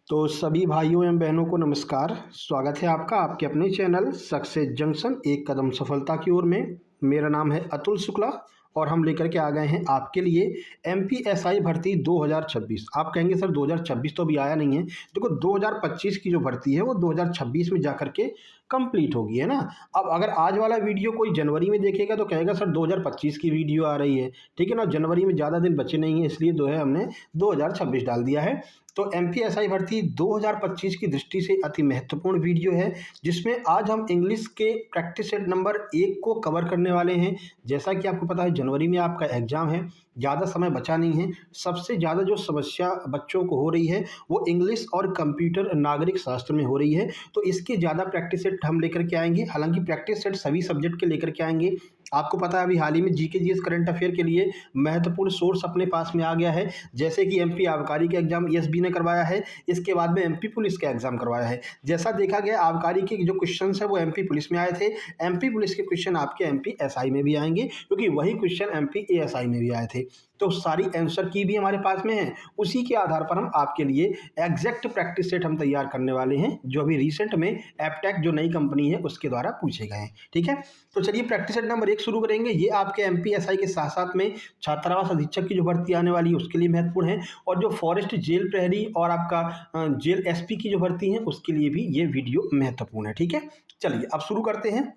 तो सभी भाइयों एवं बहनों को नमस्कार। स्वागत है आपका आपके अपने चैनल सक्सेस जंक्शन एक कदम सफलता की ओर में। मेरा नाम है अतुल शुक्ला और हम लेकर के आ गए हैं आपके लिए एमपीएसआई भर्ती 2026। आप कहेंगे सर 2026 तो अभी आया नहीं है। देखो 2025 की जो भर्ती है वो 2026 में जाकर के कंप्लीट होगी, है ना। अब अगर आज वाला वीडियो कोई जनवरी में देखेगा तो कहेगा सर 2025 की वीडियो आ रही है, ठीक है ना। जनवरी में ज़्यादा दिन बचे नहीं है, इसलिए जो है हमने 2026 डाल दिया है। तो एमपीएसआई भर्ती 2025 की दृष्टि से अति महत्वपूर्ण वीडियो है, जिसमें आज हम इंग्लिश के प्रैक्टिस सेट नंबर 1 को कवर करने वाले हैं। जैसा कि आपको पता है जनवरी में आपका एग्जाम है, ज़्यादा समय बचा नहीं है। सबसे ज़्यादा जो समस्या बच्चों को हो रही है वो इंग्लिश और कंप्यूटर नागरिक शास्त्र में हो रही है, तो इसके ज़्यादा प्रैक्टिस सेट हम लेकर के आएंगे। हालांकि प्रैक्टिस सेट सभी सब्जेक्ट के लेकर के आएंगे। आपको पता है अभी हाल ही में जीके जीएस करंट अफेयर के लिए महत्वपूर्ण सोर्स अपने पास में आ गया है, जैसे कि एमपी आबकारी का एग्जाम ईएसबी ने करवाया है, इसके बाद में एमपी पुलिस का एग्जाम करवाया है। जैसा देखा गया आबकारी के जो क्वेश्चन है वो एमपी पुलिस में आए थे, एमपी पुलिस के क्वेश्चन आपके एमपी एसआई में भी आएंगे, क्योंकि वही क्वेश्चन एमपी एएसआई में भी आए थे। तो सारी आंसर की भी हमारे पास में है, उसी के आधार पर हम आपके लिए एग्जैक्ट प्रैक्टिस सेट हम तैयार करने वाले हैं, जो अभी रिसेंट में एपटेक जो नई कंपनी है उसके द्वारा पूछे गए हैं। ठीक है, तो चलिए प्रैक्टिस सेट नंबर 1 शुरू करेंगे। ये आपके एमपीएसआई के साथ साथ में छात्रावास अधीक्षक की जो भर्ती आने वाली है उसके लिए महत्वपूर्ण है, और जो फॉरेस्ट जेल प्रहरी और आपका जेल एसपी की जो भर्ती है उसके लिए भी ये वीडियो महत्वपूर्ण है। ठीक है, चलिए अब शुरू करते हैं।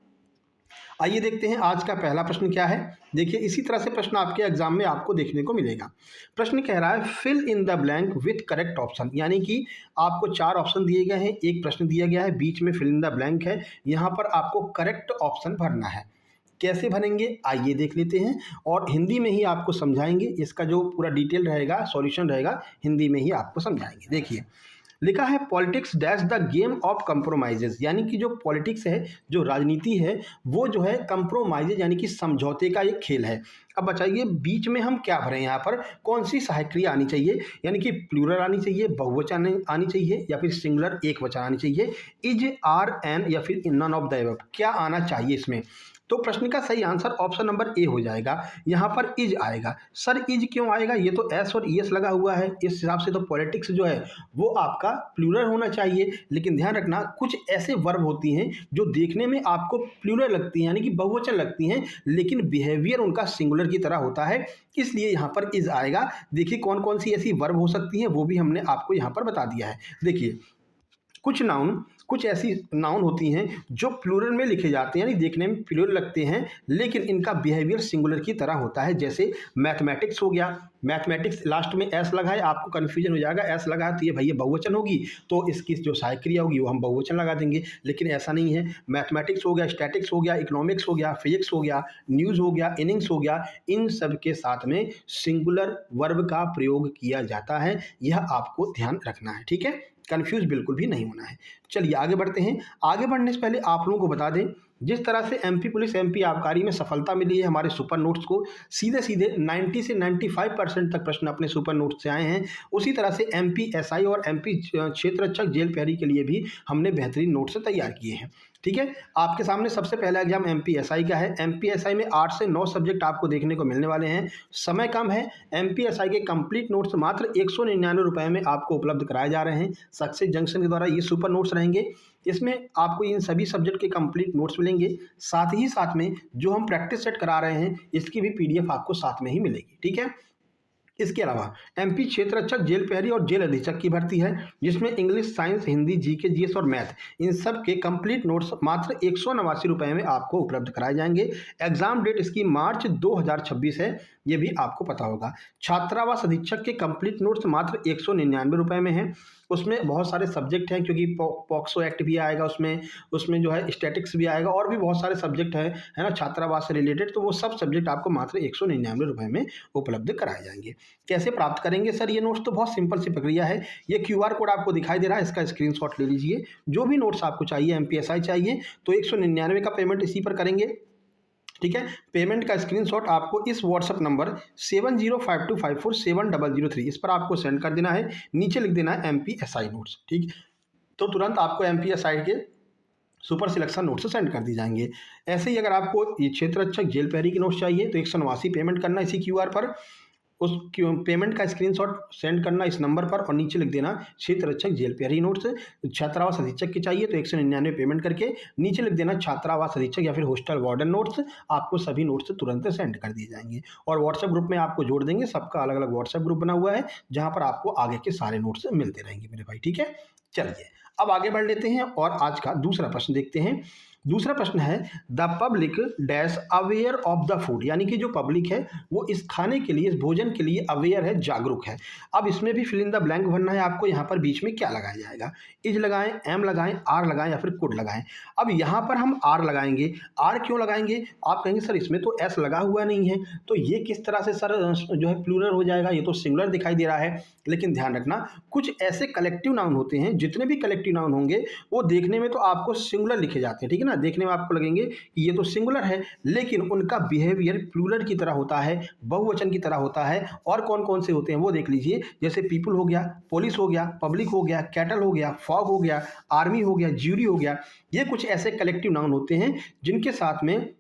आइए देखते हैं आज का पहला प्रश्न क्या है। देखिए इसी तरह से प्रश्न आपके एग्जाम में आपको देखने को मिलेगा। प्रश्न कह रहा है fill in the blank with correct option, यानी कि आपको 4 ऑप्शन दिए गए हैं, एक प्रश्न दिया गया है, बीच में फिल इन द ब्लैंक है, यहाँ पर आपको करेक्ट ऑप्शन भरना है। कैसे भरेंगे आइए देख लेते हैं, और हिंदी में ही आपको समझाएंगे। इसका जो पूरा डिटेल रहेगा, सॉल्यूशन रहेगा, हिंदी में ही आपको समझाएंगे। देखिए लिखा है politics dash the game of compromises, यानी कि जो पॉलिटिक्स है, जो राजनीति है, वो जो है कंप्रोमाइजेज यानी कि समझौते का एक खेल है। अब बताइए बीच में हम क्या भरें, यहाँ पर कौन सी सहायक क्रिया आनी चाहिए, यानी कि प्लूरल आनी चाहिए, बहुवचन आनी चाहिए, या फिर सिंगुलर एक वचन आनी चाहिए, इज आर एन या फिर नन ऑफ द एबव, क्या आना चाहिए इसमें। तो प्रश्न का सही आंसर ऑप्शन नंबर ए हो जाएगा। यहाँ पर इज आएगा। सर इज क्यों आएगा, ये तो एस और ईएस लगा हुआ है, इस हिसाब से तो पॉलिटिक्स जो है वो आपका प्लूरल होना चाहिए। लेकिन ध्यान रखना कुछ ऐसे वर्ब होती हैं जो देखने में आपको प्लूरल लगती हैं, यानी कि बहुवचन लगती हैं, लेकिन बिहेवियर उनका सिंगुलर की तरह होता है, इसलिए यहाँ पर इज आएगा। देखिए कौन कौन सी ऐसी वर्ब हो सकती हैं वो भी हमने आपको यहाँ पर बता दिया है। देखिए कुछ ऐसी नाउन होती हैं जो प्लूरल में लिखे जाते हैं, यानी देखने में प्लूरल लगते हैं, लेकिन इनका बिहेवियर सिंगुलर की तरह होता है। जैसे मैथमेटिक्स हो गया, मैथमेटिक्स लास्ट में एस लगा है, आपको कन्फ्यूजन हो जाएगा, एस लगा है तो ये भैया बहुवचन होगी, तो इसकी जो सहायक क्रिया होगी वो हम बहुवचन लगा देंगे, लेकिन ऐसा नहीं है। मैथमेटिक्स हो गया, स्टैटिक्स हो गया, इकोनॉमिक्स हो गया, फिजिक्स हो गया, न्यूज़ हो गया, इनिंग्स हो गया, इन सब के साथ में सिंगुलर वर्ब का प्रयोग किया जाता है, यह आपको ध्यान रखना है। ठीक है, कंफ्यूज बिल्कुल भी नहीं होना है। चलिए आगे बढ़ते हैं। आगे बढ़ने से पहले आप लोगों को बता दें, जिस तरह से एमपी पुलिस एमपी आबकारी में सफलता मिली है हमारे सुपर नोट्स को, सीधे सीधे 90 से 95% तक प्रश्न अपने सुपर नोट्स से आए हैं, उसी तरह से एमपी एसआई और एमपी क्षेत्र रक्षक जेल प्रहरी के लिए भी हमने बेहतरीन नोट्स तैयार किए हैं। ठीक है, आपके सामने सबसे पहला एग्जाम एमपीएसआई का है। एमपीएसआई में 8 से 9 सब्जेक्ट आपको देखने को मिलने वाले हैं। समय कम है, एमपीएसआई के कंप्लीट नोट्स मात्र 199 रुपये में आपको उपलब्ध कराए जा रहे हैं सक्सेस जंक्शन के द्वारा। ये सुपर नोट्स रहेंगे, इसमें आपको इन सभी सब्जेक्ट के कंप्लीट नोट्स मिलेंगे, साथ ही साथ में जो हम प्रैक्टिस सेट करा रहे हैं इसकी भी पीडीएफ आपको साथ में ही मिलेगी। ठीक है, इसके अलावा एमपी क्षेत्र रक्षक जेल प्रहरी और जेल अधीक्षक की भर्ती है, जिसमें English, science, Hindi, GK GS और मैथ, इन सब के कंप्लीट नोट्स मात्र 189 रुपये में आपको उपलब्ध कराए जाएंगे। एग्जाम डेट इसकी मार्च 2026 है, ये भी आपको पता होगा। छात्रावास अधीक्षक के कंप्लीट नोट्स मात्र 199 रुपये में है। उसमें बहुत सारे सब्जेक्ट हैं, क्योंकि पॉक्सो एक्ट भी आएगा उसमें जो है स्टैटिक्स भी आएगा, और भी बहुत सारे सब्जेक्ट हैं, है ना, छात्रावास से रिलेटेड, तो वो सब सब्जेक्ट आपको मात्र 199 रुपये में उपलब्ध कराए जाएंगे। कैसे प्राप्त करेंगे सर ये नोट्स, तो बहुत सिंपल सी प्रक्रिया है। ये क्यूआर कोड आपको दिखाई दे रहा है, इसका स्क्रीनशॉट ले लीजिए। जो भी नोट्स आपको चाहिए, एमपीएसआई चाहिए तो 199 का पेमेंट इसी पर करेंगे। ठीक है, पेमेंट का स्क्रीनशॉट आपको इस व्हाट्सएप नंबर 7052547003 इस पर आपको सेंड कर देना है। नीचे लिख देना है एमपीएसआई नोट्स। ठीक, तो तुरंत आपको एमपीएसआई के सुपर सिलेक्शन नोट्स सेंड कर दी जाएंगे। ऐसे ही अगर आपको ये क्षेत्र रक्षक जेल प्रहरी के नोट्स चाहिए तो 189 पेमेंट करना इसी क्यूआर पर। उस पेमेंट का स्क्रीनशॉट सेंड करना इस नंबर पर और नीचे लिख देना क्षेत्र रक्षक जेल प्रहरी नोट्स। छात्रावास अधीक्षक की चाहिए तो 199 पेमेंट करके नीचे लिख देना छात्रावास अधीक्षक या फिर हॉस्टल वार्डन नोट्स। आपको सभी नोट्स तुरंत सेंड कर दिए जाएंगे और व्हाट्सएप ग्रुप में आपको जोड़ देंगे। सबका अलग अलग व्हाट्सएप ग्रुप बना हुआ है जहां पर आपको आगे के सारे नोट्स मिलते रहेंगे मेरे भाई, ठीक है। चलिए अब आगे बढ़ लेते हैं और आज का दूसरा प्रश्न देखते हैं। दूसरा प्रश्न है the public dash aware of the food, यानी कि जो पब्लिक है वो इस खाने के लिए, इस भोजन के लिए अवेयर है, जागरूक है। अब इसमें भी फिल इन द ब्लैंक भरना है आपको। यहाँ पर बीच में क्या लगाया जाएगा, इज लगाएं, एम लगाएं, आर लगाएं या फिर कुड लगाएं। अब यहाँ पर हम आर लगाएंगे। आर क्यों लगाएंगे, आप कहेंगे सर इसमें तो एस लगा हुआ नहीं है तो ये किस तरह से सर जो है प्लूरल हो जाएगा, ये तो सिंगुलर दिखाई दे रहा है। लेकिन ध्यान रखना कुछ ऐसे कलेक्टिव नाउन होते हैं, जितने भी कलेक्टिव नाउन होंगे वो देखने में तो आपको सिंगुलर लिखे जाते हैं, ठीक है ना। देखने में आपको लगेंगे कि ये तो सिंगुलर है लेकिन उनका बिहेवियर प्लूरल की तरह होता है, बहुवचन की तरह होता है। और कौन कौन से होते हैं वो देख लीजिए, जैसे पीपल हो गया, पुलिस हो गया, पब्लिक हो गया, कैटल हो गया, फॉग हो गया, आर्मी हो गया, ज्यूरी हो गया। ये कुछ ऐसे कलेक्टिव नाउन होते हैं जिनके साथ में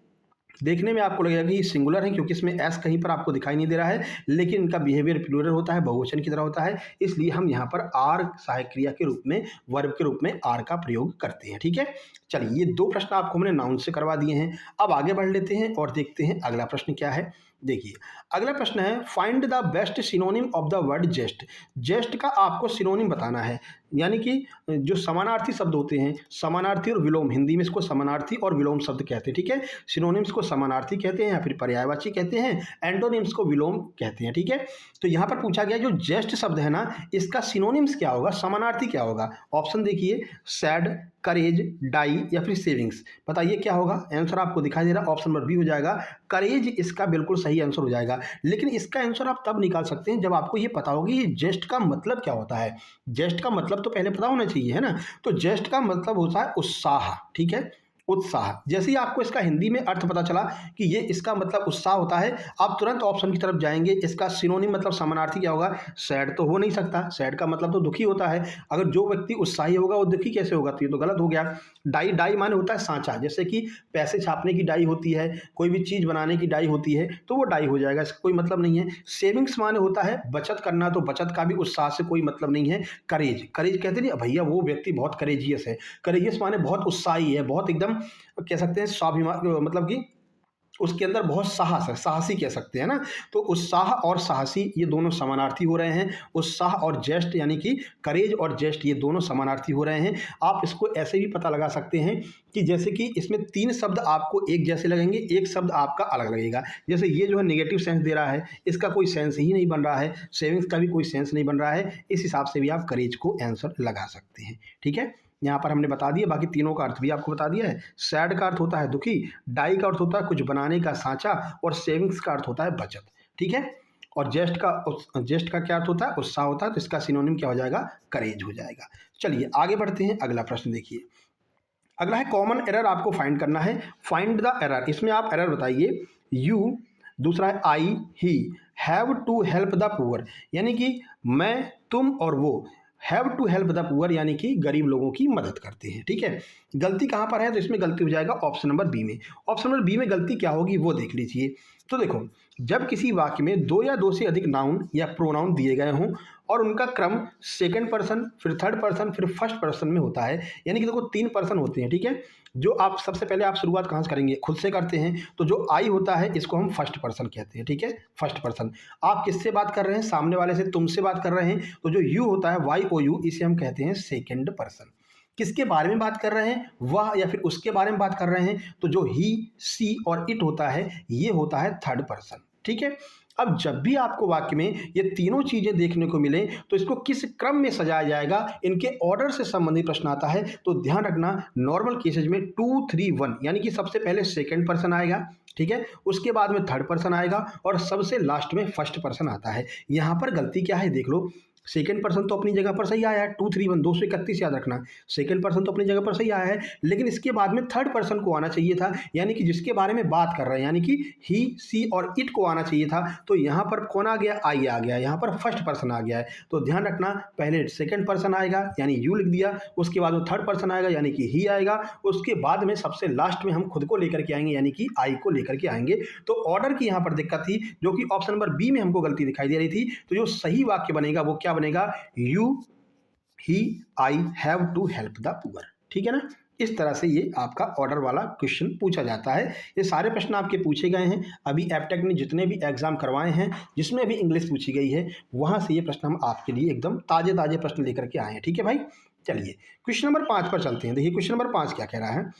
देखने में आपको लगेगा कि ये सिंगुलर है क्योंकि इसमें एस कहीं पर आपको दिखाई नहीं दे रहा है, लेकिन इनका बिहेवियर प्लूरल होता है, बहुवचन की तरह होता है। इसलिए हम यहाँ पर आर सहायक क्रिया के रूप में, वर्ब के रूप में आर का प्रयोग करते हैं, ठीक है। चलिए ये दो प्रश्न आपको हमने नाउन से करवा दिए हैं। अब आगे बढ़ लेते हैं और देखते हैं अगला प्रश्न क्या है। देखिए अगला प्रश्न है find the best synonym of the word jest. Jest का आपको सिनोनिम बताना है, यानी कि जो समानार्थी शब्द होते हैं, समानार्थी और विलोम, हिंदी में इसको समानार्थी और विलोम शब्द कहते हैं, ठीक है। सिनोनिम्स को समानार्थी कहते हैं या फिर पर्यायवाची कहते हैं, एंटोनिम्स को विलोम कहते हैं, ठीक है। तो यहाँ पर पूछा गया जो जेस्ट शब्द है ना, इसका सिनोनिम्स क्या होगा, समानार्थी क्या होगा। ऑप्शन देखिए, सैड, करेज, डाई या फिर सेविंग्स। बताइए क्या होगा। आंसर आपको दिखाई दे रहा है, ऑप्शन नंबर बी हो जाएगा, करेज इसका बिल्कुल सही आंसर हो जाएगा। लेकिन इसका आंसर आप तब निकाल सकते हैं जब आपको ये पता होगी ये जेस्ट का मतलब क्या होता है। जेस्ट का मतलब तो पहले पता होना चाहिए, है ना। तो जेस्ट का मतलब होता है उत्साह, ठीक है, उत्साह। जैसे ही आपको इसका हिंदी में अर्थ पता चला कि ये इसका मतलब उत्साह होता है, आप तुरंत ऑप्शन की तरफ जाएंगे। इसका सिनोनिम मतलब समानार्थी क्या होगा, सैड तो हो नहीं सकता, सैड का मतलब तो दुखी होता है। अगर जो व्यक्ति उत्साही होगा वो दुखी कैसे होगा, तो ये तो गलत हो गया। डाई, डाई माने होता है सांचा, जैसे कि पैसे छापने की डाई होती है, कोई भी चीज़ बनाने की डाई होती है, तो वो डाई हो जाएगा, इसका कोई मतलब नहीं है। सेविंग्स माने होता है बचत करना, तो बचत का भी उत्साह से कोई मतलब नहीं है। करेज, करेज कहते नहीं भैया वो व्यक्ति बहुत करेजियस है, करेजियस माने बहुत उत्साही है, बहुत एकदम कह सकते हैं स्वाभिमान, मतलब कि उसके अंदर बहुत साहस है, साहसी कह सकते हैं ना। तो उत्साह और साहसी ये दोनों समानार्थी हो रहे हैं। उत्साह और जेस्ट यानी कि करेज और जेस्ट ये दोनों समानार्थी हो रहे हैं। आप इसको ऐसे भी पता लगा सकते हैं कि जैसे कि इसमें 3 शब्द आपको एक जैसे लगेंगे, एक शब्द आपका अलग लगेगा। जैसे ये जो है नेगेटिव सेंस दे रहा है, इसका कोई सेंस ही नहीं बन रहा है, सेविंग्स का भी कोई सेंस नहीं बन रहा है। इस हिसाब से भी आप करेज को आंसर लगा सकते हैं, ठीक है। यहाँ पर हमने बता दिया, बाकी तीनों का अर्थ भी आपको बता दिया है। सैड का अर्थ होता है दुखी, डाई का अर्थ होता है कुछ बनाने का सांचा, और सेविंग्स का अर्थ होता है बचत, ठीक है। और जेस्ट का क्या अर्थ होता है, उत्साह होता है, तो इसका सिनोनिम क्या हो जाएगा, करेज हो जाएगा। चलिए आगे बढ़ते हैं, अगला प्रश्न देखिए। अगला है कॉमन एरर आपको फाइंड करना है। फाइंड द एरर, इसमें आप एरर बताइए। यू, दूसरा है I, he, have to help the poor, यानी कि मैं, तुम और वो have to help the poor यानी कि गरीब लोगों की मदद करते हैं, ठीक है। गलती कहाँ पर है, तो इसमें गलती हो जाएगा ऑप्शन नंबर बी में। ऑप्शन नंबर बी में गलती क्या होगी वो देख लीजिए। तो देखो, जब किसी वाक्य में 2 या 2 से अधिक नाउन या प्रोनाउन दिए गए हों और उनका क्रम सेकंड पर्सन, फिर थर्ड पर्सन, फिर फर्स्ट पर्सन में होता है, यानी कि देखो 3 पर्सन होते हैं, ठीक है। जो आप सबसे पहले आप शुरुआत कहाँ से करेंगे, खुद से करते हैं। तो जो आई होता है इसको हम फर्स्ट पर्सन कहते हैं, ठीक है, फर्स्ट पर्सन। आप किससे बात कर रहे हैं, सामने वाले से, तुमसे बात कर रहे हैं, तो जो यू होता है YOU, इसे हम कहते हैं सेकंड पर्सन। किसके बारे में बात कर रहे हैं, वह या फिर उसके बारे में बात कर रहे हैं, तो जो ही, सी और इट होता है ये होता है थर्ड पर्सन, ठीक है। अब जब भी आपको वाक्य में ये तीनों चीजें देखने को मिले तो इसको किस क्रम में सजाया जाएगा, इनके ऑर्डर से संबंधित प्रश्न आता है। तो ध्यान रखना, नॉर्मल केसेज में 2, 3, 1 यानी कि सबसे पहले सेकंड पर्सन आएगा, ठीक है, उसके बाद में थर्ड पर्सन आएगा और सबसे लास्ट में फर्स्ट पर्सन आता है। यहाँ पर गलती क्या है देख लो, सेकंड पर्सन तो अपनी जगह पर सही आया है, 231 231 याद रखना। सेकंड पर्सन तो अपनी जगह पर सही आया है, लेकिन इसके बाद में थर्ड पर्सन को आना चाहिए था, यानी कि जिसके बारे में बात कर रहे हैं, यानी कि ही सी और इट को आना चाहिए था। तो यहाँ पर कौन आ गया, आई आ गया, यहाँ पर फर्स्ट पर्सन आ गया है। तो ध्यान रखना, पहले सेकंड पर्सन आएगा यानी यू लिख दिया, उसके बाद वो थर्ड पर्सन आएगा यानी कि ही आएगा, उसके बाद में सबसे लास्ट में हम खुद को लेकर के आएंगे यानी कि आई को लेकर के आएंगे। तो ऑर्डर की यहाँ पर दिक्कत थी, जो कि ऑप्शन नंबर बी में हमको गलती दिखाई दे रही थी। तो जो सही वाक्य बनेगा वो क्या बनेगा, you he I have to help the poor. ठीक है ना, इस तरह से ये आपका ऑर्डर वाला क्वेश्चन पूछा जाता है। ये सारे प्रश्न आपके पूछे गए हैं, अभी एप्टेक ने जितने भी एग्जाम करवाए हैं जिसमें भी इंग्लिश पूछी गई है वहां से ये प्रश्न हम आपके लिए एकदम ताजे ताजे प्रश्न लेकर के आए हैं। ठीक है भाई, चलिए क्वेश्चन नंबर 5 पर चलते हैं। देखिए क्वेश्चन नंबर 5 क्या कह रहा है,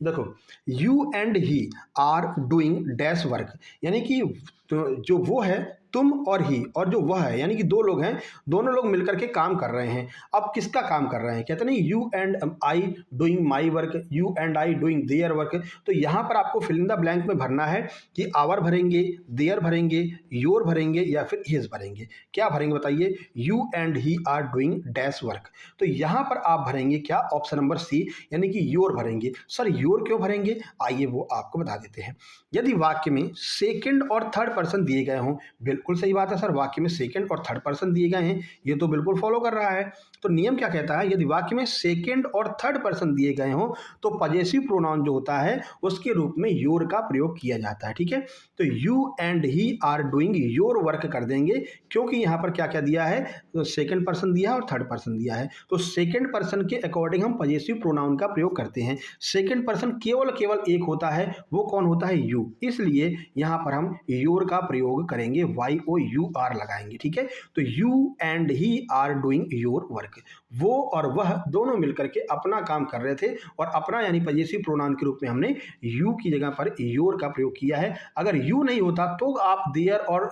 देखो, you and he are doing dash work, यानी कि तो जो वो है तुम और ही, और जो वह है यानी कि दो लोग हैं, दोनों लोग मिलकर के काम कर रहे हैं। अब किसका काम कर रहे हैं, कहते नहीं you and I doing my work, you and I doing their work. तो यहाँ पर आपको फिल इन द ब्लैंक में भरना है कि आवर भरेंगे, देयर भरेंगे, योर भरेंगे या फिर हिज भरेंगे। क्या भरेंगे बताइए, you and he are doing dash work. तो यहाँ पर आप भरेंगे क्या, ऑप्शन नंबर सी यानी कि योर भरेंगे। सर योर क्यों भरेंगे, आइए वो आपको बता देते हैं। यदि वाक्य में सेकंड और थर्ड पर्सन दिए गए हों, बिल्कुल सही बात है सर, वाक्य में सेकंड और थर्ड पर्सन दिए गए हैं, ये तो बिल्कुल फॉलो कर रहा है। तो नियम क्या कहता है, यदि वाक्य में सेकंड और थर्ड पर्सन दिए गए हों तो पजेसिव प्रोनाउन जो होता है उसके रूप में योर का प्रयोग किया जाता है। ठीक है, तो you and he are doing your work कर देंगे, क्योंकि यहाँ पर क्या क्या दिया है, तो सेकंड पर्सन दिया है और थर्ड पर्सन दिया है। तो सेकंड पर्सन के अकॉर्डिंग हम पजेसिव प्रोनाउन का प्रयोग करते हैं। सेकंड पर्सन केवल केवल एक होता है, वो कौन होता है, यू, इसलिए यहाँ पर हम योर का प्रयोग करेंगे, वाई ओ यू आर लगाएंगे। ठीक है, तो you and he are doing your work, वो और वह दोनों मिलकर के अपना काम कर रहे थे, और अपना यानी पजेसिव प्रोनाउन के रूप में हमने यू की जगह पर योर का प्रयोग किया है। अगर यू नहीं होता तो आप देयर और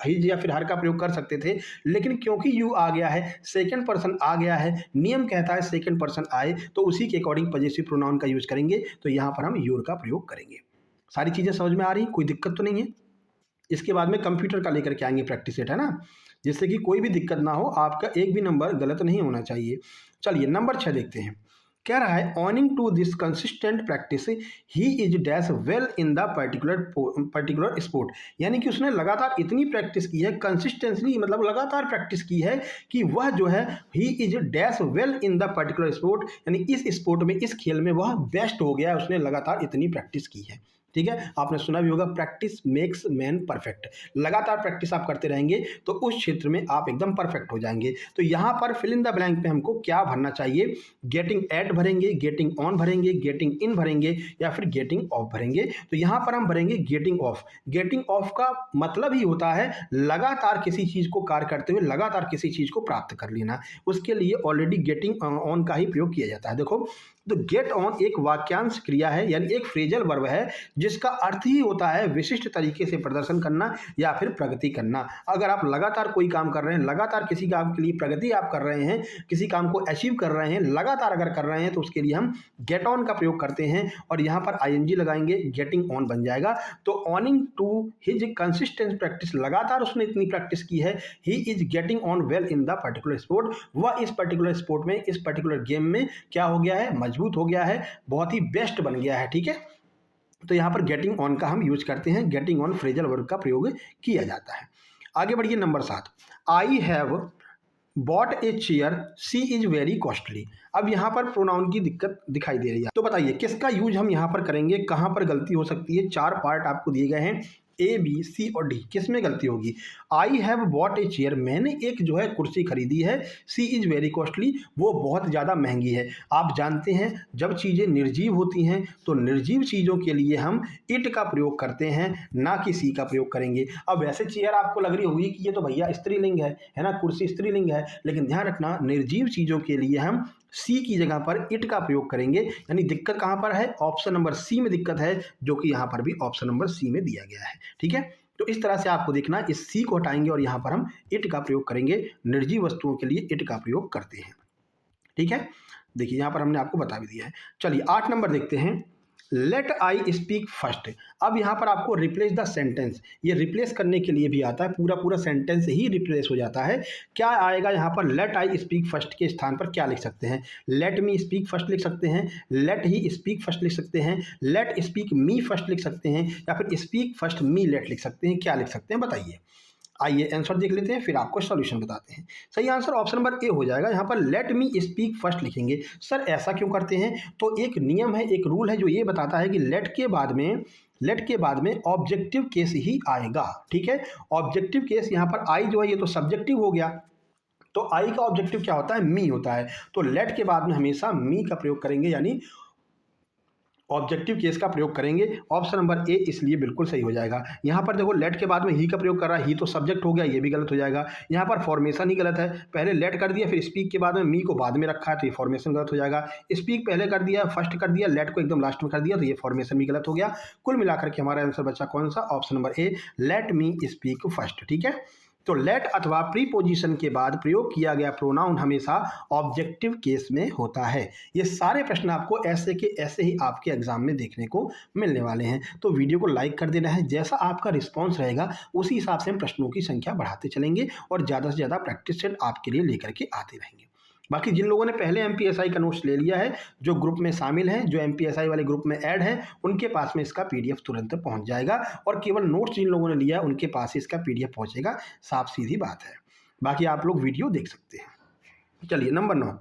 हिज या फिर हर का प्रयोग कर सकते थे, लेकिन क्योंकि यू आ गया है, सेकंड पर्सन आ गया है, नियम कहता है सेकंड पर्सन आए तो उसी के अकॉर्डिंग पजेसिव प्रोनाउन का यूज करेंगे, तो यहाँ पर हम योर का प्रयोग करेंगे। सारी चीजें समझ में आ रही, कोई दिक्कत तो नहीं है। इसके बाद में कंप्यूटर का लेकर के आएंगे प्रैक्टिस सेट, है ना, जिससे कि कोई भी दिक्कत ना हो, आपका एक भी नंबर गलत नहीं होना चाहिए। चलिए नंबर 6 देखते हैं। कह रहा है owing to this consistent practice he is dash well in the particular sport, यानी कि उसने लगातार इतनी प्रैक्टिस की है, कंसिस्टेंसली मतलब लगातार प्रैक्टिस की है कि वह जो है he is dash well in the particular sport, यानी इस स्पोर्ट में, इस खेल में वह बेस्ट हो गया है, उसने लगातार इतनी प्रैक्टिस की है। ठीक है, आपने सुना भी होगा प्रैक्टिस मेक्स मैन परफेक्ट, लगातार प्रैक्टिस आप करते रहेंगे तो उस क्षेत्र में आप एकदम परफेक्ट हो जाएंगे। तो यहाँ पर फिल इन द ब्लैंक पे हमको क्या भरना चाहिए, गेटिंग एट भरेंगे, गेटिंग ऑन भरेंगे, गेटिंग इन भरेंगे या फिर गेटिंग ऑफ भरेंगे। तो यहाँ पर हम भरेंगे गेटिंग ऑफ। गेटिंग ऑफ का मतलब ही होता है लगातार किसी चीज को कार्य करते हुए लगातार किसी चीज को प्राप्त कर लेना, उसके लिए ऑलरेडी गेटिंग ऑन का ही प्रयोग किया जाता है। देखो, तो गेट ऑन एक वाक्यांश क्रिया है, यानी एक फ्रेजल वर्ब है जिसका अर्थ ही होता है विशिष्ट तरीके से प्रदर्शन करना या फिर प्रगति करना। अगर आप लगातार कोई काम कर रहे हैं, लगातार किसी काम के लिए प्रगति आप कर रहे हैं, किसी काम को अचीव कर रहे हैं, लगातार अगर कर रहे हैं, तो उसके लिए हम गेट ऑन का प्रयोग करते हैं और यहाँ पर आईएनजी लगाएंगे, गेटिंग ऑन बन जाएगा। तो owing to his consistent practice, लगातार उसने इतनी प्रैक्टिस की है, he is getting on well in the particular sport, वह इस पर्टिकुलर स्पोर्ट में, इस पर्टिकुलर गेम में क्या हो गया है, मजबूत हो गया है, बहुत ही बेस्ट बन गया है। ठीक है, तो यहाँ पर गेटिंग ऑन का हम यूज करते हैं, गेटिंग ऑन फ्रेजल वर्ब का प्रयोग किया जाता है। आगे बढ़िए number 7, I have bought a chair she is very costly. अब यहाँ पर प्रोनाउन की दिक्कत दिखाई दे रही है, तो बताइए किसका यूज हम यहाँ पर करेंगे, कहाँ पर गलती हो सकती है। 4 पार्ट आपको दिए गए हैं, ए बी सी और डी, किस में गलती होगी। आई हैव बॉट ए चेयर, मैंने एक जो है कुर्सी खरीदी है, सी इज वेरी कॉस्टली, वो बहुत ज़्यादा महंगी है। आप जानते हैं जब चीज़ें निर्जीव होती हैं तो निर्जीव चीज़ों के लिए हम इट का प्रयोग करते हैं, ना कि सी का प्रयोग करेंगे। अब वैसे चेयर आपको लग रही होगी कि ये तो भैया स्त्रीलिंग है ना, कुर्सी स्त्रीलिंग है, लेकिन ध्यान रखना निर्जीव चीज़ों के लिए हम सी की जगह पर इट का प्रयोग करेंगे। यानी दिक्कत कहाँ पर है, ऑप्शन नंबर सी में दिक्कत है, जो कि यहाँ पर भी ऑप्शन नंबर सी में दिया गया है। ठीक है, तो इस तरह से आपको देखना, इस सी को हटाएंगे और यहाँ पर हम इट का प्रयोग करेंगे, निर्जीव वस्तुओं के लिए इट का प्रयोग करते हैं। ठीक है, देखिए यहाँ पर हमने आपको बता भी दिया है। चलिए 8 नंबर देखते हैं। Let I speak first. अब यहाँ पर आपको रिप्लेस द सेंटेंस, ये रिप्लेस करने के लिए भी आता है, पूरा पूरा सेंटेंस ही रिप्लेस हो जाता है। क्या आएगा यहाँ पर, लेट आई स्पीक फर्स्ट के स्थान पर क्या लिख सकते हैं, लेट मी स्पीक फर्स्ट लिख सकते हैं, लेट ही स्पीक फर्स्ट लिख सकते हैं, लेट स्पीक मी फर्स्ट लिख सकते हैं, या फिर स्पीक फर्स्ट मी लेट लिख सकते हैं। क्या लिख सकते हैं बताइए। आइए आंसर देख लेते हैं, फिर आपको सॉल्यूशन बताते हैं। सही आंसर ऑप्शन नंबर ए हो जाएगा। यहाँ पर लेट मी स्पीक फर्स्ट लिखेंगे। सर ऐसा क्यों करते हैं, तो एक नियम है, एक रूल है जो ये बताता है कि लेट के बाद में ऑब्जेक्टिव केस ही आएगा। ठीक है, ऑब्जेक्टिव केस यहाँ पर आई जो है ये तो सब्जेक्टिव हो गया, तो आई का ऑब्जेक्टिव क्या होता है, मी होता है, तो लेट के बाद में हमेशा मी का प्रयोग करेंगे, यानी ऑब्जेक्टिव केस का प्रयोग करेंगे। ऑप्शन नंबर ए इसलिए बिल्कुल सही हो जाएगा। यहाँ पर देखो लेट के बाद में ही का प्रयोग कर रहा है, ही तो सब्जेक्ट हो गया, ये भी गलत हो जाएगा। यहाँ पर फॉर्मेशन ही गलत है, पहले लेट कर दिया, फिर स्पीक के बाद में मी को बाद में रखा है, तो ये फॉर्मेशन गलत हो जाएगा। स्पीक पहले कर दिया, फर्स्ट कर दिया, लेट को एकदम लास्ट में कर दिया, तो ये फॉर्मेशन भी गलत हो गया। कुल मिलाकर के हमारा आंसर बचा कौन सा, option number A, let me speak first. ठीक है, तो लेट अथवा प्रीपोजिशन के बाद प्रयोग किया गया प्रोनाउन हमेशा ऑब्जेक्टिव केस में होता है। ये सारे प्रश्न आपको ऐसे के ऐसे ही आपके एग्जाम में देखने को मिलने वाले हैं। तो वीडियो को लाइक कर देना है, जैसा आपका रिस्पांस रहेगा उसी हिसाब से हम प्रश्नों की संख्या बढ़ाते चलेंगे और ज़्यादा से ज़्यादा प्रैक्टिस सेट आपके लिए लेकर के आते रहेंगे। बाकी जिन लोगों ने पहले एमपीएसआई का नोट्स ले लिया है, जो ग्रुप में शामिल हैं, जो एमपीएसआई वाले ग्रुप में ऐड हैं, उनके पास में इसका पीडीएफ तुरंत पहुंच जाएगा, और केवल नोट्स जिन लोगों ने लिया है उनके पास ही इसका पीडीएफ पहुंचेगा। साफ सीधी बात है, बाकी आप लोग वीडियो देख सकते हैं। चलिए number 9,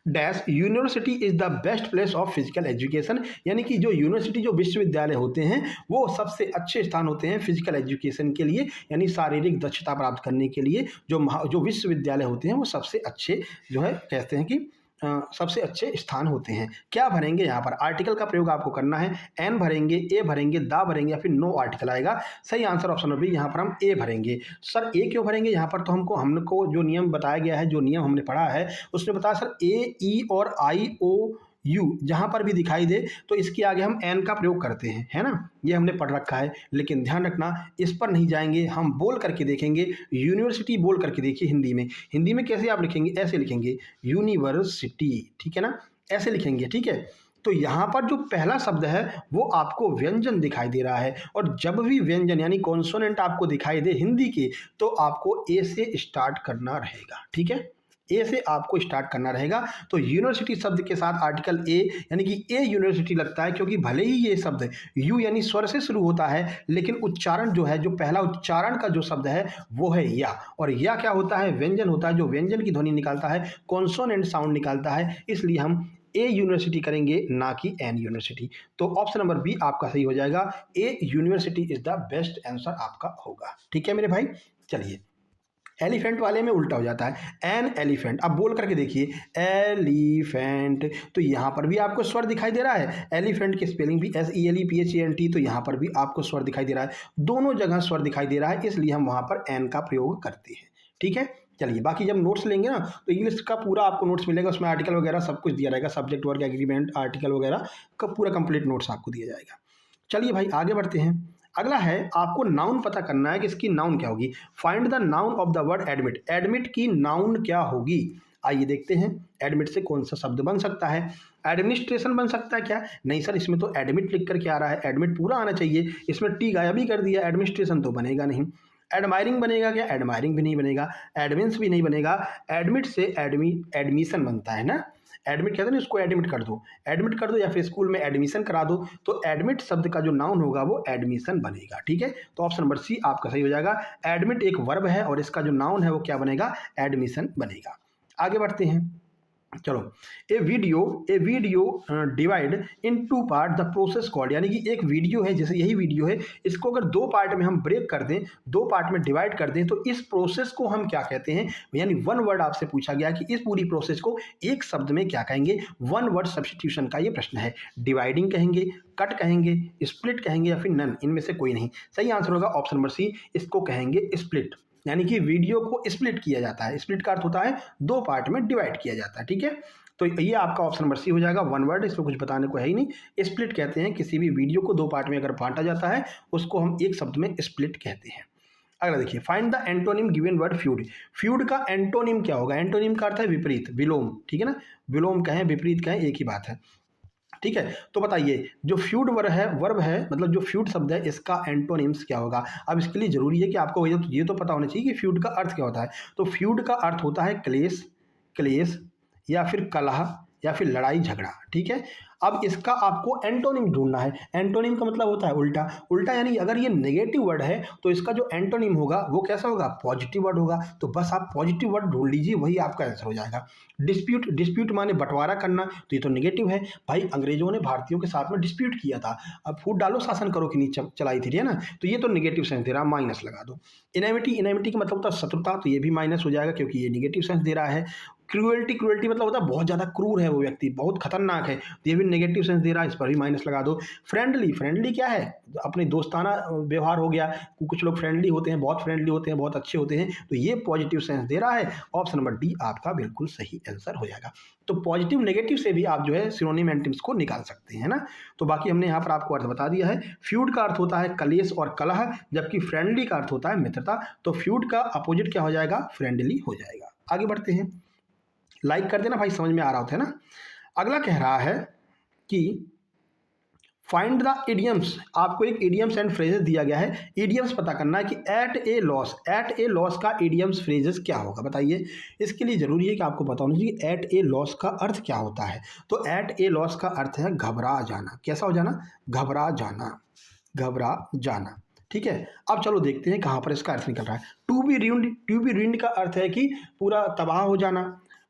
dash university is the best place of physical education, यानी कि जो यूनिवर्सिटी, जो विश्वविद्यालय होते हैं वो सबसे अच्छे स्थान होते हैं फिजिकल एजुकेशन के लिए, यानी शारीरिक दक्षता प्राप्त करने के लिए जो विश्वविद्यालय होते हैं वो सबसे अच्छे जो है कहते हैं कि सबसे अच्छे स्थान होते हैं। क्या भरेंगे यहाँ पर, आर्टिकल का प्रयोग आपको करना है, एन भरेंगे, ए भरेंगे, दा भरेंगे, या फिर नो आर्टिकल आएगा। सही आंसर ऑप्शन नंबर बी, यहाँ पर हम ए भरेंगे। सर ए क्यों भरेंगे, यहाँ पर तो हमको जो नियम बताया गया है, जो नियम हमने पढ़ा है उसमें बताया सर ए, ई और आई, ओ, यू जहाँ पर भी दिखाई दे तो इसके आगे हम एन का प्रयोग करते हैं, है ना, ये हमने पढ़ रखा है। लेकिन ध्यान रखना इस पर नहीं जाएंगे, हम बोल करके देखेंगे। यूनिवर्सिटी बोल करके देखिए हिंदी में कैसे आप लिखेंगे, ऐसे लिखेंगे यूनिवर्सिटी, ठीक है ना, ऐसे लिखेंगे। ठीक है, तो यहाँ पर जो पहला शब्द है वो आपको व्यंजन दिखाई दे रहा है, और जब भी व्यंजन यानी कॉन्सोनेंट आपको दिखाई दे हिंदी के, तो आपको ए से स्टार्ट करना रहेगा। ठीक है, ए से आपको स्टार्ट करना रहेगा। तो यूनिवर्सिटी शब्द के साथ आर्टिकल ए, यानी कि ए यूनिवर्सिटी लगता है, क्योंकि भले ही ये शब्द यू यानी स्वर से शुरू होता है, लेकिन उच्चारण जो है, जो पहला उच्चारण का जो शब्द है वो है या, और या क्या होता है, व्यंजन होता है, जो व्यंजन की ध्वनि निकालता है, कॉन्सोनेंट साउंड निकालता है, इसलिए हम ए यूनिवर्सिटी करेंगे, ना कि एन यूनिवर्सिटी। तो ऑप्शन नंबर बी आपका सही हो जाएगा, a university is the best answer आपका होगा। ठीक है मेरे भाई, चलिए एलिफेंट वाले में उल्टा हो जाता है, एन एलिफेंट। अब बोल करके देखिए एलिफेंट, तो यहाँ पर भी आपको स्वर दिखाई दे रहा है, एलिफेंट की स्पेलिंग भी SELEPHENT, तो यहाँ पर भी आपको स्वर दिखाई दे रहा है, दोनों जगह स्वर दिखाई दे रहा है, इसलिए हम वहाँ पर एन का प्रयोग करते हैं। ठीक है, चलिए बाकी जब नोट्स लेंगे ना तो इंग्लिश का पूरा आपको नोट्स मिलेगा, उसमें आर्टिकल वगैरह सब कुछ दिया रहेगा, सब्जेक्ट वर्ग एग्रीमेंट आर्टिकल वगैरह का पूरा कंप्लीट नोट्स आपको दिया जाएगा। चलिए भाई आगे बढ़ते हैं। अगला है आपको नाउन पता करना है कि इसकी नाउन क्या होगी। Find the noun of the word admit, admit की नाउन क्या होगी। आइए देखते हैं एडमिट से कौन सा शब्द बन सकता है। एडमिनिस्ट्रेशन बन सकता है क्या, नहीं सर, इसमें तो एडमिट लिख करके आ रहा है, एडमिट पूरा आना चाहिए, इसमें टी गायब ही कर दिया, एडमिनिस्ट्रेशन तो बनेगा नहीं। एडमायरिंग बनेगा क्या, एडमायरिंग भी नहीं बनेगा, एडमिन्स भी नहीं बनेगा, एडमिट से एडमिशन बनता है ना, एडमिट कहते हैं ना, इसको एडमिट कर दो या फिर स्कूल में एडमिशन करा दो, तो एडमिट शब्द का जो नाउन होगा वो एडमिशन बनेगा। ठीक है, तो ऑप्शन नंबर सी आपका सही हो जाएगा। एडमिट एक वर्ब है और इसका जो नाउन है वो क्या बनेगा, एडमिशन बनेगा। आगे बढ़ते हैं, चलो a video divide into part the process called, यानी कि एक वीडियो है, जैसे यही वीडियो है, इसको अगर दो पार्ट में हम ब्रेक कर दें, दो पार्ट में डिवाइड कर दें, तो इस प्रोसेस को हम क्या कहते हैं, यानी वन वर्ड आपसे पूछा गया कि इस पूरी प्रोसेस को एक शब्द में क्या कहेंगे, वन वर्ड सब्स्टिट्यूशन का ये प्रश्न है। डिवाइडिंग कहेंगे, कट कहेंगे, स्प्लिट कहेंगे, या फिर नन, इनमें से कोई नहीं। सही आंसर होगा ऑप्शन नंबर सी, इसको कहेंगे स्प्लिट, यानी कि वीडियो को स्प्लिट किया जाता है। स्प्लिट का अर्थ होता है दो पार्ट में डिवाइड किया जाता है। ठीक है, तो ये आपका ऑप्शन नंबर सी हो जाएगा, वन वर्ड, इसमें कुछ बताने को है ही नहीं। स्प्लिट कहते हैं किसी भी वीडियो को दो पार्ट में अगर बांटा जाता है उसको हम एक शब्द में स्प्लिट कहते हैं। अगला देखिए, find the antonym given word feud, feud का एंटोनिम क्या होगा। एंटोनिम का अर्थ है विपरीत, विलोम, ठीक है ना, विलोम कहें विपरीत कहें एक ही बात है। ठीक है। तो बताइए जो फ्यूड वर्ब है मतलब जो फ्यूड शब्द है इसका एंटोनिम्स क्या होगा। अब इसके लिए जरूरी है कि आपको ये तो पता होना चाहिए कि फ्यूड का अर्थ क्या होता है। तो फ्यूड का अर्थ होता है क्लेश, क्लेश या फिर कलह या फिर लड़ाई झगड़ा, ठीक है। अब इसका आपको एंटोनिम ढूंढना है। एंटोनिम का मतलब होता है उल्टा। उल्टा यानी अगर ये नेगेटिव वर्ड है तो इसका जो एंटोनिम होगा वो कैसा होगा, पॉजिटिव वर्ड होगा। तो बस आप पॉजिटिव वर्ड ढूंढ लीजिए, वही आपका आंसर हो जाएगा। डिस्प्यूट, डिस्प्यूट माने बंटवारा करना, तो ये तो नेगेटिव है। भाई अंग्रेजों ने भारतीयों के साथ में डिस्प्यूट किया था, अब फूट डालो शासन करो की नीचे चलाई थी, है ना। तो ये तो नेगेटिव सेंस दे रहा, माइनस लगा दो। इनेमिटी, इनेमिटी का मतलब होता है शत्रुता, तो ये भी माइनस हो जाएगा क्योंकि ये नेगेटिव सेंस दे रहा है। क्रूएल्टी, क्रूएल्टी मतलब होता है बहुत ज़्यादा क्रूर है वो व्यक्ति, बहुत खतरनाक है, तो ये भी नेगेटिव सेंस दे रहा है, इस पर भी माइनस लगा दो। फ्रेंडली, फ्रेंडली क्या है, अपने दोस्ताना व्यवहार हो गया, कुछ लोग फ्रेंडली होते हैं, बहुत फ्रेंडली होते हैं, बहुत अच्छे होते हैं, तो ये पॉजिटिव सेंस दे रहा है। ऑप्शन नंबर डी आपका बिल्कुल सही आंसर हो जाएगा। तो पॉजिटिव नेगेटिव से भी आप जो है सिनोनिम एंटोनिम्स को निकाल सकते हैं ना। तो बाकी हमने यहाँ पर आपको अर्थ बता दिया है। फ्यूड का अर्थ होता है कलेश और कलह, जबकि फ्रेंडली का अर्थ होता है मित्रता। तो फ्यूड का अपोजिट क्या हो जाएगा, फ्रेंडली हो जाएगा। आगे बढ़ते हैं, लाइक कर देना भाई, समझ में आ रहा होता है ना। अगला कह रहा है कि फाइंड द इडियम्स, आपको एक इडियम्स एंड फ्रेजेस दिया गया है, इडियम्स पता करना है कि एट ए लॉस, एट ए लॉस का इडियम्स फ्रेजेस क्या होगा बताइए। इसके लिए जरूरी है कि आपको पता होना चाहिए एट ए लॉस का अर्थ क्या होता है। तो एट ए लॉस का अर्थ है घबरा जाना। कैसा हो जाना, घबरा जाना, घबरा जाना, ठीक है। अब चलो देखते हैं कहाँ पर इसका अर्थ निकल रहा है। To be ruined, to be ruined का अर्थ है कि पूरा तबाह हो जाना।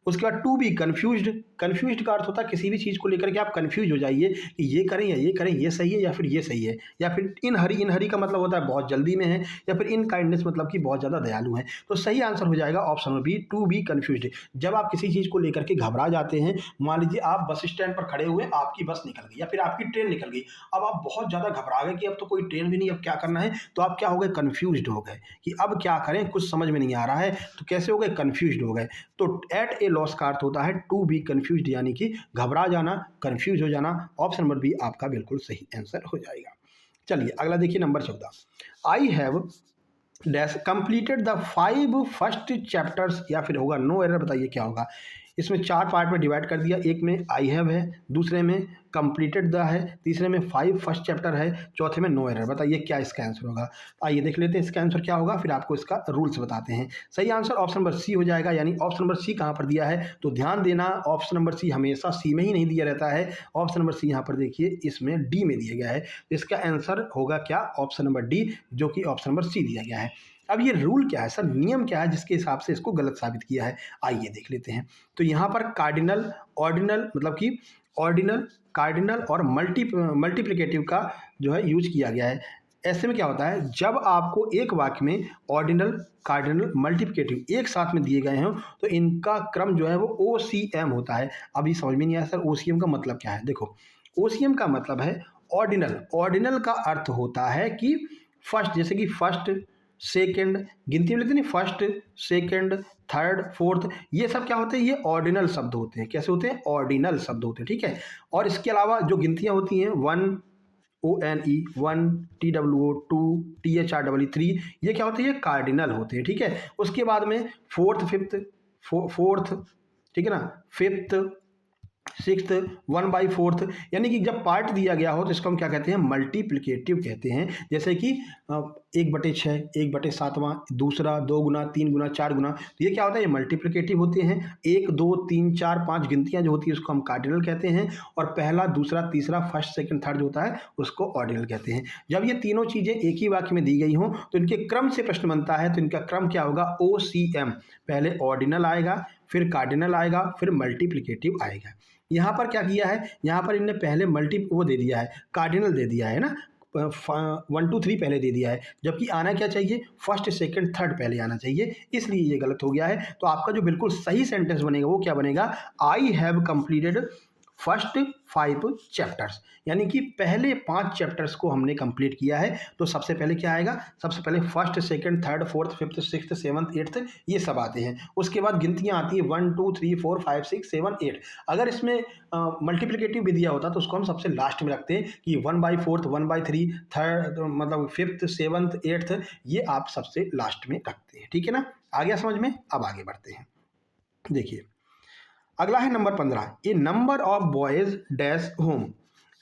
उसके बाद टू बी कन्फ्यूज्ड, कन्फ्यूज्ड का अर्थ होता है किसी भी चीज़ को लेकर के आप कन्फ्यूज हो जाइए कि ये करें या ये करें, ये सही है या फिर ये सही है। या फिर इन हरी, इन हरी का मतलब होता है बहुत जल्दी में है, या फिर इन काइंडनेस मतलब कि बहुत ज़्यादा दयालु है। तो सही आंसर हो जाएगा option number B, to be confused. जब आप किसी चीज़ को लेकर के घबरा जाते हैं, मान लीजिए आप बस स्टैंड पर खड़े हुए, आपकी बस निकल गई या फिर आपकी ट्रेन निकल गई, अब आप बहुत ज़्यादा घबरा गए कि अब तो कोई ट्रेन भी नहीं, अब क्या करना है, तो आप क्या हो गए, कन्फ्यूज्ड हो गए कि अब क्या करें, कुछ समझ में नहीं आ रहा है। तो कैसे हो गए, कन्फ्यूज्ड हो गए। तो एट ए लॉस का अर्थ होता है टू बी कन्फ्यूज्ड, यानी कि घबरा जाना, कंफ्यूज हो जाना। ऑप्शन नंबर बी आपका बिल्कुल सही आंसर हो जाएगा। चलिए अगला देखिए, number 14। I have dash completed the 5 first chapters, या फिर होगा नो एरर, बताइए क्या होगा। इसमें 4 पार्ट में डिवाइड कर दिया, एक में आई हैव है, दूसरे में कंप्लीटेड द है, तीसरे में 5 फर्स्ट चैप्टर है, चौथे में नो एरर। बताइए क्या इसका आंसर होगा। आइए देख लेते हैं इसका आंसर क्या होगा, फिर आपको इसका रूल्स बताते हैं। सही आंसर ऑप्शन नंबर सी हो जाएगा, यानी ऑप्शन नंबर सी कहाँ पर दिया है, तो ध्यान देना ऑप्शन नंबर सी हमेशा सी में ही नहीं दिया रहता है। ऑप्शन नंबर सी यहाँ पर देखिए इसमें डी में दिया गया है। इसका आंसर होगा क्या, ऑप्शन नंबर डी, जो कि ऑप्शन नंबर सी दिया गया है। अब ये रूल क्या है सर, नियम क्या है जिसके हिसाब से इसको गलत साबित किया है, आइए देख लेते हैं। तो यहाँ पर कार्डिनल, ऑर्डिनल मतलब कि ऑर्डिनल, कार्डिनल और मल्टीप्लिकेटिव का जो है यूज किया गया है। ऐसे में क्या होता है, जब आपको एक वाक्य में ऑर्डिनल, कार्डिनल, मल्टीप्लिकेटिव एक साथ में दिए गए हों तो इनका क्रम जो है वो OCM होता है। अभी समझ में नहीं आया सर OCM का मतलब क्या है। देखो OCM का मतलब है ऑर्डिनल, ऑर्डिनल का अर्थ होता है कि फर्स्ट, जैसे कि फर्स्ट, सेकंड, गिनती में लेते नहीं, फर्स्ट, सेकंड, थर्ड, फोर्थ, ये सब क्या होते हैं, ये ऑर्डिनल शब्द होते हैं। कैसे होते हैं, ऑर्डिनल शब्द होते हैं, ठीक है। और इसके अलावा जो गिनतियां होती हैं 1 ONE 1, TWO 2, THREE 3, ये क्या होते हैं, ये कार्डिनल होते हैं, ठीक है। उसके बाद में फोर्थ, फिफ्थ, फोर्थ, ठीक है ना, फिफ्थ, सिक्स्थ, 1/4, यानी कि जब पार्ट दिया गया हो तो इसको हम क्या कहते हैं, मल्टीप्लिकेटिव कहते हैं। जैसे कि 1/6, 1/7, दूसरा 2 गुना, 3 गुना, 4 गुना, तो ये क्या होता है, ये मल्टीप्लिकेटिव होते हैं। 1, 2, 3, 4, 5 गिनतियां जो होती है उसको हम कार्डिनल कहते हैं, और पहला, दूसरा, तीसरा, फर्स्ट, सेकंड, थर्ड जो होता है उसको ऑर्डिनल कहते हैं। जब ये तीनों चीज़ें एक ही वाक्य में दी गई हों तो इनके क्रम से प्रश्न बनता है, तो इनका क्रम क्या होगा, OCM, पहले ऑर्डिनल आएगा, फिर कार्डिनल आएगा, फिर मल्टीप्लिकेटिव आएगा। यहाँ पर क्या किया है, यहाँ पर इनने पहले वो दे दिया है, कार्डिनल दे दिया है ना, 1 2 3 पहले दे दिया है, जबकि आना क्या चाहिए, फर्स्ट, सेकंड, थर्ड पहले आना चाहिए, इसलिए ये गलत हो गया है। तो आपका जो बिल्कुल सही सेंटेंस बनेगा वो क्या बनेगा, I have completed first 5 chapters, यानी कि पहले 5 चैप्टर्स को हमने कंप्लीट किया है। तो सबसे पहले क्या आएगा, सबसे पहले first, second, third, fourth, fifth, sixth, seventh, eighth, ये सब आते हैं। उसके बाद गिनतियाँ आती है 1 2 3 4 5 6 7 8। अगर इसमें मल्टीप्लिकेटिव भी दिया होता तो उसको हम सबसे लास्ट में रखते हैं कि 1/4, 1/3, थर्ड मतलब फिफ्थ, सेवन्थ, एट्थ, ये आप सबसे लास्ट में रखते हैं, ठीक है ना। आ गया समझ में। अब आगे बढ़ते हैं, देखिए अगला है number 15। A number of boys dash home,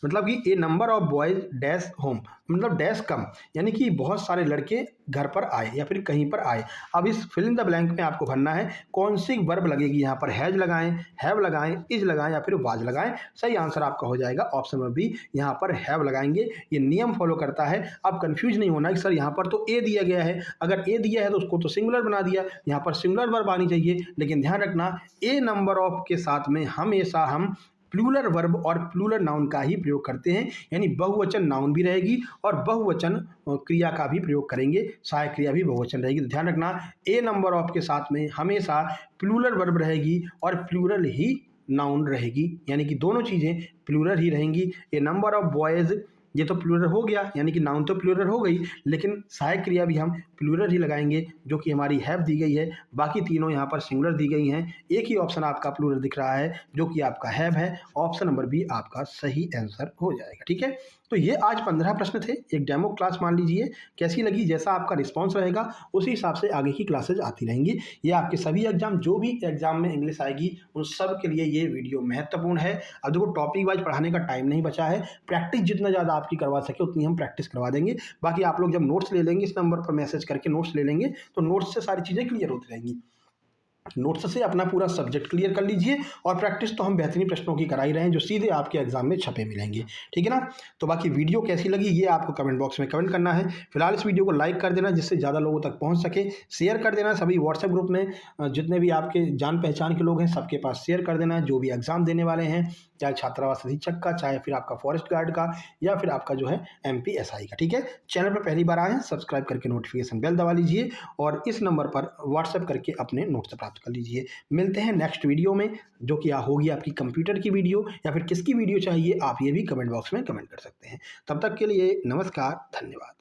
मतलब कि a number of boys dash home, मतलब डैश कम, यानी कि बहुत सारे लड़के घर पर आए या फिर कहीं पर आए। अब इस फिल इन द ब्लैंक में आपको भरना है कौन सी वर्ब लगेगी। यहाँ पर हैज लगाएं, हैव लगाएं, इज लगाएं या फिर वाज लगाएं। सही आंसर आपका हो जाएगा ऑप्शन नंबर बी, यहाँ पर हैव लगाएंगे। ये नियम फॉलो करता है। अब कंफ्यूज नहीं होना कि सर यहाँ पर तो ए दिया गया है, अगर ए दिया है तो उसको तो सिंगुलर बना दिया, यहाँ पर सिंगुलर वर्ब आनी चाहिए। लेकिन ध्यान रखना ए नंबर ऑफ के साथ में हमेशा हम प्लूरल वर्ब और प्लूरल नाउन का ही प्रयोग करते हैं, यानी बहुवचन नाउन भी रहेगी और बहुवचन क्रिया का भी प्रयोग करेंगे, सहायक क्रिया भी बहुवचन रहेगी। तो ध्यान रखना ए नंबर ऑफ के साथ में हमेशा प्लूरल वर्ब रहेगी और प्लूरल ही नाउन रहेगी, यानी कि दोनों चीज़ें प्लूरल ही रहेंगी। ए नंबर ऑफ बॉयज़, ये तो प्लूरल हो गया, यानी कि नाउन तो प्लूरल हो गई, लेकिन सहायक क्रिया भी हम प्लूरल ही लगाएंगे, जो कि हमारी हैव दी गई है। बाकी तीनों यहाँ पर सिंगुलर दी गई हैं। एक ही ऑप्शन आपका प्लूरल दिख रहा है, जो कि आपका हैव है। ऑप्शन नंबर बी आपका सही आंसर हो जाएगा। ठीक है, तो ये आज 15 प्रश्न थे, एक डेमो क्लास मान लीजिए। कैसी लगी, जैसा आपका रिस्पॉन्स रहेगा उसी हिसाब से आगे की क्लासेज आती रहेंगी। ये आपके सभी एग्जाम, जो भी एग्जाम में इंग्लिश आएगी उन सब के लिए ये वीडियो महत्वपूर्ण है। अब देखो टॉपिक वाइज पढ़ाने का टाइम नहीं बचा है, प्रैक्टिस जितना ज़्यादा आपकी करवा सके उतनी हम प्रैक्टिस करवा देंगे। बाकी आप लोग जब नोट्स ले लेंगे, इस नंबर पर मैसेज करके नोट्स ले लेंगे, तो नोट्स से सारी चीज़ें क्लियर होती रहेंगी। नोट्स से अपना पूरा सब्जेक्ट क्लियर कर लीजिए और प्रैक्टिस तो हम बेहतरीन प्रश्नों की करा ही रहे हैं, जो सीधे आपके एग्जाम में छपे मिलेंगे। ठीक है ना, तो बाकी वीडियो कैसी लगी ये आपको कमेंट बॉक्स में कमेंट करना है। फिलहाल इस वीडियो को लाइक कर देना जिससे ज़्यादा लोगों तक पहुंच सके, शेयर कर देना सभी व्हाट्सएप ग्रुप में, जितने भी आपके जान पहचान के लोग हैं सबके पास शेयर कर देना, जो भी एग्जाम देने वाले हैं, चाहे छात्रावास अधीक्षक का, चाहे फिर आपका फॉरेस्ट गार्ड का, या फिर आपका जो है MPSI का। ठीक है, चैनल पर पहली बार आए हैं, सब्सक्राइब करके नोटिफिकेशन बेल दबा लीजिए और इस नंबर पर व्हाट्सएप करके अपने नोट्स प्राप्त कर लीजिए। मिलते हैं नेक्स्ट वीडियो में, जो कि होगी आपकी कंप्यूटर की वीडियो, या फिर किसकी वीडियो चाहिए आप ये भी कमेंट बॉक्स में कमेंट कर सकते हैं। तब तक के लिए नमस्कार, धन्यवाद।